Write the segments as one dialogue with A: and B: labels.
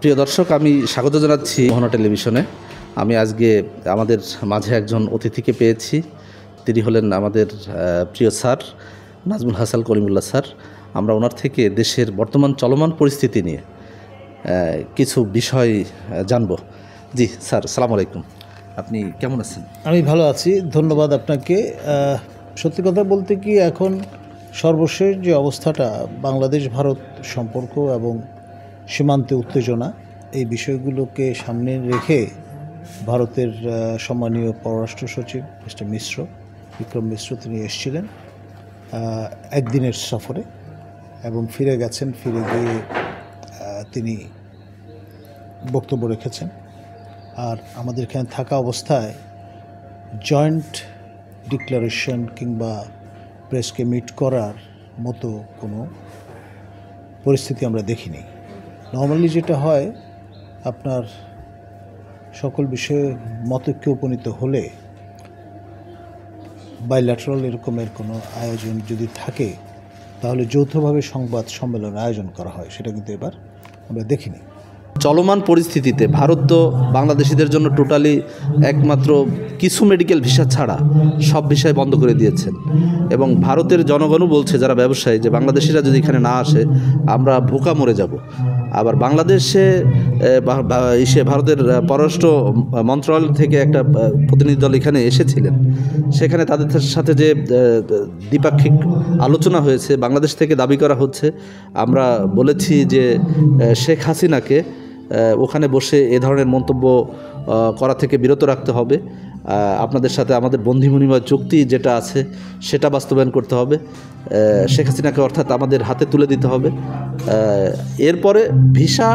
A: প্রিয় দর্শক, আমি স্বাগত জানাচ্ছি মোহনা টেলিভিশনে। আমি আজকে আমাদের মাঝে একজন অতিথিকে পেয়েছি। তিনি হলেন আমাদের প্রিয় স্যার নাজমুল হাসান কলিমুল্লাহ স্যার। আমরা ওনার থেকে দেশের বর্তমান চলমান পরিস্থিতি নিয়ে কিছু বিষয় জানব। জি স্যার, আসসালামু আলাইকুম। আপনি কেমন আছেন?
B: আমি ভালো আছি, ধন্যবাদ আপনাকে। সত্যি কথা বলতে কি, এখন সর্বশেষ যে অবস্থাটা, বাংলাদেশ ভারত সম্পর্ক এবং সীমান্তে উত্তেজনা, এই বিষয়গুলোকে সামনে রেখে ভারতের সম্মানীয় পররাষ্ট্র সচিব মিস্টার বিক্রম মিশ্র তিনি এসেছিলেন একদিনের সফরে এবং ফিরে গেছেন। ফিরে গিয়ে তিনি বক্তব্য রেখেছেন। আর আমাদের এখানে থাকা অবস্থায় জয়েন্ট ডিক্লারেশন কিংবা প্রেসকে মিট করার মতো কোনো পরিস্থিতি আমরা দেখিনি। নর্মালি যেটা হয়, আপনার সকল বিষয়ে মতৈক্যে উপনীত হলে বাইল্যাটারাল এরকমের কোনো আয়োজন যদি থাকে তাহলে যৌথভাবে সংবাদ সম্মেলন আয়োজন করা হয়, সেটা কিন্তু এবার আমরা দেখিনি।
A: চলমান পরিস্থিতিতে ভারত তো বাংলাদেশিদের জন্য টোটালি একমাত্র কিছু মেডিকেল ভিসা ছাড়া সব ভিসাই বন্ধ করে দিয়েছেন এবং ভারতের জনগণও বলছে, যারা ব্যবসায়ী, যে বাংলাদেশিরা যদি এখানে না আসে আমরা ভুকা মরে যাব। আবার বাংলাদেশে ভারতের পররাষ্ট্র মন্ত্রণালয় থেকে একটা প্রতিনিধি দল এখানে এসেছিলেন। সেখানে তাদের সাথে যে দ্বিপাক্ষিক আলোচনা হয়েছে, বাংলাদেশ থেকে দাবি করা হচ্ছে, আমরা বলেছি যে শেখ হাসিনাকে ওখানে বসে এ ধরনের মন্তব্য করা থেকে বিরত রাখতে হবে। আপনাদের সাথে আমাদের বন্ধি বিনিময় চুক্তি যেটা আছে সেটা বাস্তবায়ন করতে হবে। শেখ হাসিনাকে অর্থাৎ আমাদের হাতে তুলে দিতে হবে। এরপরে ভিসা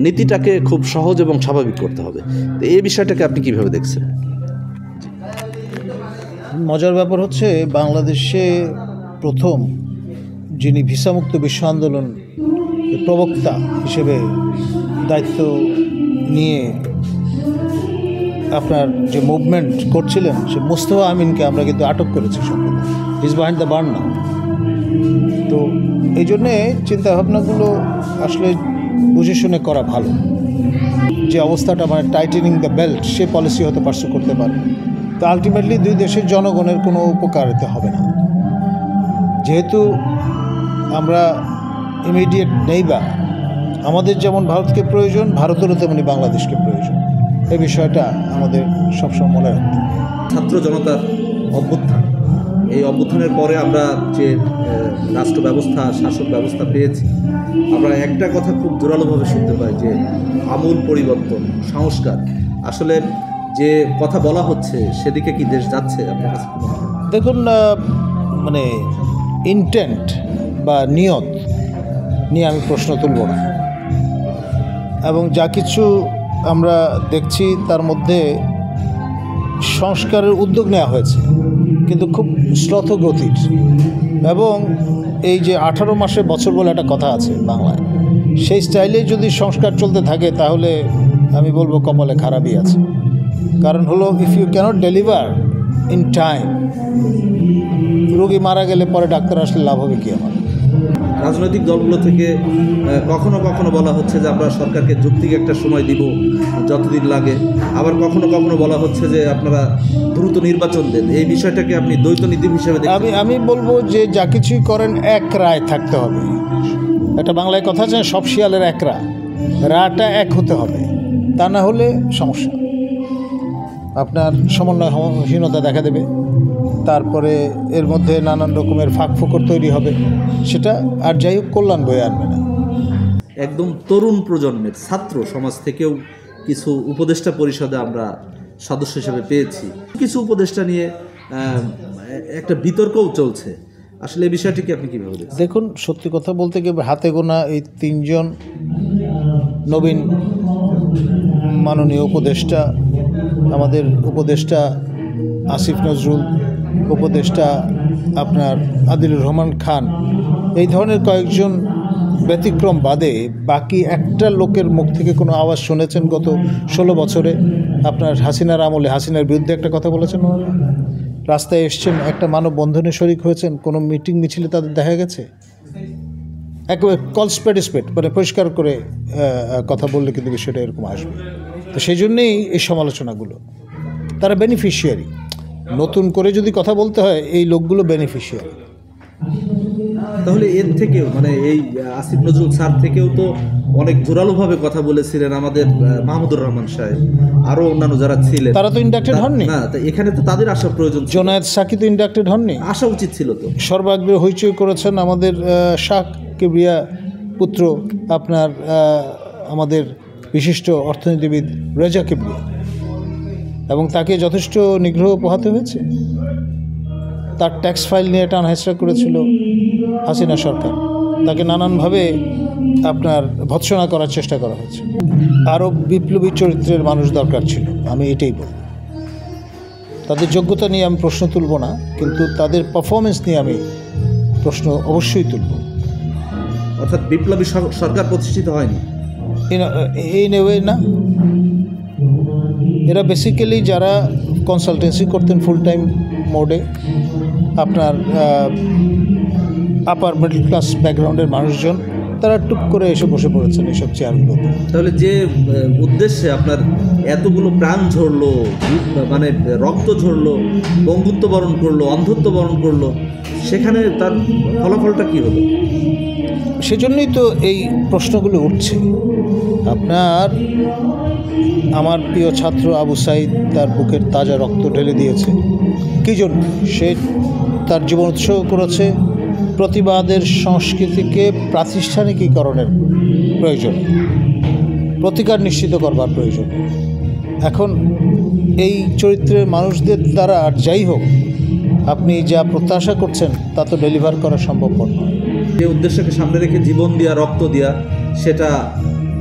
A: নীতিটাকে খুব সহজ এবং স্বাভাবিক করতে হবে। তো এই বিষয়টাকে আপনি কীভাবে দেখছেন?
B: মজার ব্যাপার হচ্ছে, বাংলাদেশে প্রথম যিনি ভিসামুক্ত বিশ্ব আন্দোলন প্রবক্তা হিসেবে দায়িত্ব নিয়ে আপনার যে মুভমেন্ট করছিলেন, সে মুস্তফা আমিনকে আমরা কিন্তু আটক করেছি সম্পূর্ণ। ইজ বিহাইন্ড দ্য বার্ন নাও। তো এই জন্যে চিন্তাভাবনাগুলো আসলে বুঝে শুনে করা ভালো। যে অবস্থাটা মানে tightening the belt, say policy হয়তো পার্সু করতে পারে। তো আলটিমেটলি দুই দেশের জনগণের কোনো উপকারিতা হবে না। যেহেতু আমরা ইমিডিয়েট নেই, বা আমাদের যেমন ভারতকে প্রয়োজন, ভারতেরও তেমনি বাংলাদেশকে প্রয়োজন। এই বিষয়টা আমাদের সবসময় মনে রাখতে হবে।
A: ছাত্র জনতার অভ্যুত্থান, এই অভ্যুত্থানের পরে আমরা যে রাষ্ট্র ব্যবস্থা, শাসক ব্যবস্থা পেয়েছি, আমরা একটা কথা খুব জোরালোভাবে শুনতে পাই যে আমূল পরিবর্তন, সংস্কার। আসলে যে কথা বলা হচ্ছে সেদিকে কি দেশ যাচ্ছে আপনার কাছে?
B: দেখুন, মানে ইন্টেন্ট বা নিয়ত নিয়ে আমি প্রশ্ন তুলব না, এবং যা কিছু আমরা দেখছি তার মধ্যে সংস্কারের উদ্যোগ নেওয়া হয়েছে, কিন্তু খুব শ্লথ গতির। এবং এই যে 18 মাসে বছর বলে একটা কথা আছে বাংলায়, সেই স্টাইলে যদি সংস্কার চলতে থাকে তাহলে আমি বলবো কপালে খারাপই আছে। কারণ হলো, if you can't deliver in time, রোগী মারা গেলে পরে ডাক্তার আসলে লাভ হবে কি আমার?
A: রাজনৈতিক দলগুলো থেকে কখনো কখনো বলা হচ্ছে যে আমরা সরকারকে যৌক্তিক একটা সময় দিব, যতদিন লাগে। আবার কখনো কখনো বলা হচ্ছে যে আপনারা দ্রুত নির্বাচন দেন। এই বিষয়টাকে আপনি দ্বৈত নীতি হিসেবে দেখেন?
B: আমি বলবো যে যা কিছুই করেন এক রায় থাকতে হবে। একটা বাংলায় কথা আছে, সব শিয়ালের এক রাটা এক হতে হবে, তা না হলে সমস্যা। আপনার সমন্বয়হীনতা দেখা দেবে, তারপরে এর মধ্যে নানান রকমের ফাঁকফোকর তৈরি হবে, সেটা আর যাই হোক কল্যাণ বয়ে আনবে না।
A: একদম তরুণ প্রজন্মের ছাত্র সমাজ থেকেও কিছু উপদেষ্টা পরিষদে আমরা সদস্য হিসেবে পেয়েছি। কিছু উপদেষ্টা নিয়ে একটা বিতর্কও চলছে। আসলে এই বিষয়টিকে আপনি কীভাবে দেখছেন?
B: দেখুন, সত্যি কথা বলতে গিয়ে হাতে গোনা এই 3 জন নবীন মাননীয় উপদেষ্টা, আমাদের উপদেষ্টা আসিফ নজরুল, উপদেষ্টা আপনার আদিলুর রহমান খান, এই ধরনের কয়েকজন ব্যতিক্রম বাদে বাকি একটা লোকের মুখ থেকে কোনো আওয়াজ শুনেছেন গত 16 বছরে? আপনার হাসিনার আমলে হাসিনার বিরুদ্ধে একটা কথা বলেছেন ওনারা? রাস্তায় এসছেন, একটা মানববন্ধনে শরিক হয়েছেন, কোনো মিটিং মিছিলে তাদের দেখা গেছে? একেবারে কল স্পেড মানে পরিষ্কার করে কথা বললে কিন্তু বিষয়টা এরকম আসবে। তো সেই জন্যেই এই সমালোচনাগুলো, তারা বেনিফিশিয়ারি। নতুন করে যদি কথা বলতে হয়, এই লোকগুলো বেনিফিশিয়ারি।
A: তাহলে এর থেকেও মানে এই আসিফ নজরুল স্যার থেকেও তো অনেক জোরালোভাবে কথা বলেছিলেন আমাদের মাহমুদুর রহমান সাহেব, আরও অন্যান্য যারা ছিলেন।
B: তারা তো ইন্ডাক্টেড হননি।
A: না, এখানে তো তাদের আসা প্রয়োজন ছিল।
B: জোনায়েদ সাকি তো ইন্ডাক্টেড হননি,
A: আসা উচিত ছিল তো।
B: সর্বাগ্রে হইচই করেছেন আমাদের শাহ কিবরিয়া পুত্র, আপনার আমাদের বিশিষ্ট অর্থনীতিবিদ রেজা কিবরিয়া, এবং তাকে যথেষ্ট নিগ্রহ পোহাতে হয়েছে। তার ট্যাক্স ফাইল নিয়ে টান হেঁচড়া করেছিল হাসিনা সরকার, তাকে নানানভাবে আপনার ভৎসনা করার চেষ্টা করা হয়েছে। আরও বিপ্লবী চরিত্রের মানুষ দরকার ছিল, আমি এটাই বলব। তাদের যোগ্যতা নিয়ে আমি প্রশ্ন তুলব না, কিন্তু তাদের পারফরমেন্স নিয়ে আমি প্রশ্ন অবশ্যই তুলব।
A: অর্থাৎ বিপ্লবী সরকার প্রতিষ্ঠিত হয়নি
B: এই নেওয়ে না। এরা বেসিক্যালি যারা কনসালটেন্সি করতেন ফুল টাইম মোডে, আপনার আপার মিডল ক্লাস ব্যাকগ্রাউন্ডের মানুষজন, তারা টুক করে এসে বসে পড়েছেন এইসব চেয়ারগুলোতে।
A: তাহলে যে উদ্দেশ্যে আপনার এতগুলো প্রাণ ঝরলো, মানে রক্ত ঝরলো, বঙ্গুত্ব বরণ করলো, অন্ধত্ব বরণ করলো, সেখানে তার ফলাফলটা কী হলো?
B: সেজন্যই তো এই প্রশ্নগুলো উঠছে। আপনার আমার প্রিয় ছাত্র আবু সাইদ তার বুকের তাজা রক্ত ঢেলে দিয়েছে। কী জন্য? সে তার জীবন উৎসর্গ করেছে প্রতিবাদের সংস্কৃতিকে প্রাতিষ্ঠানিকীকরণের প্রয়োজন, প্রতিকার নিশ্চিত করবার প্রয়োজন। এখন এই চরিত্রের মানুষদের দ্বারা আর যাই হোক, আপনি যা প্রত্যাশা করছেন তা তো ডেলিভার করা সম্ভবপর নয়।
A: যে উদ্দেশ্যকে সামনে রেখে জীবন দেওয়া, রক্ত দেওয়া, সেটা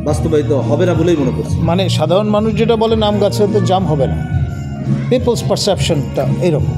A: বাস্তবায়িত হবে না বলেই মনে করছি।
B: মানে সাধারণ মানুষ যেটা বলে, আম গাছে তো জাম হবে না, পিপলস পারসেপশনটা এরকম।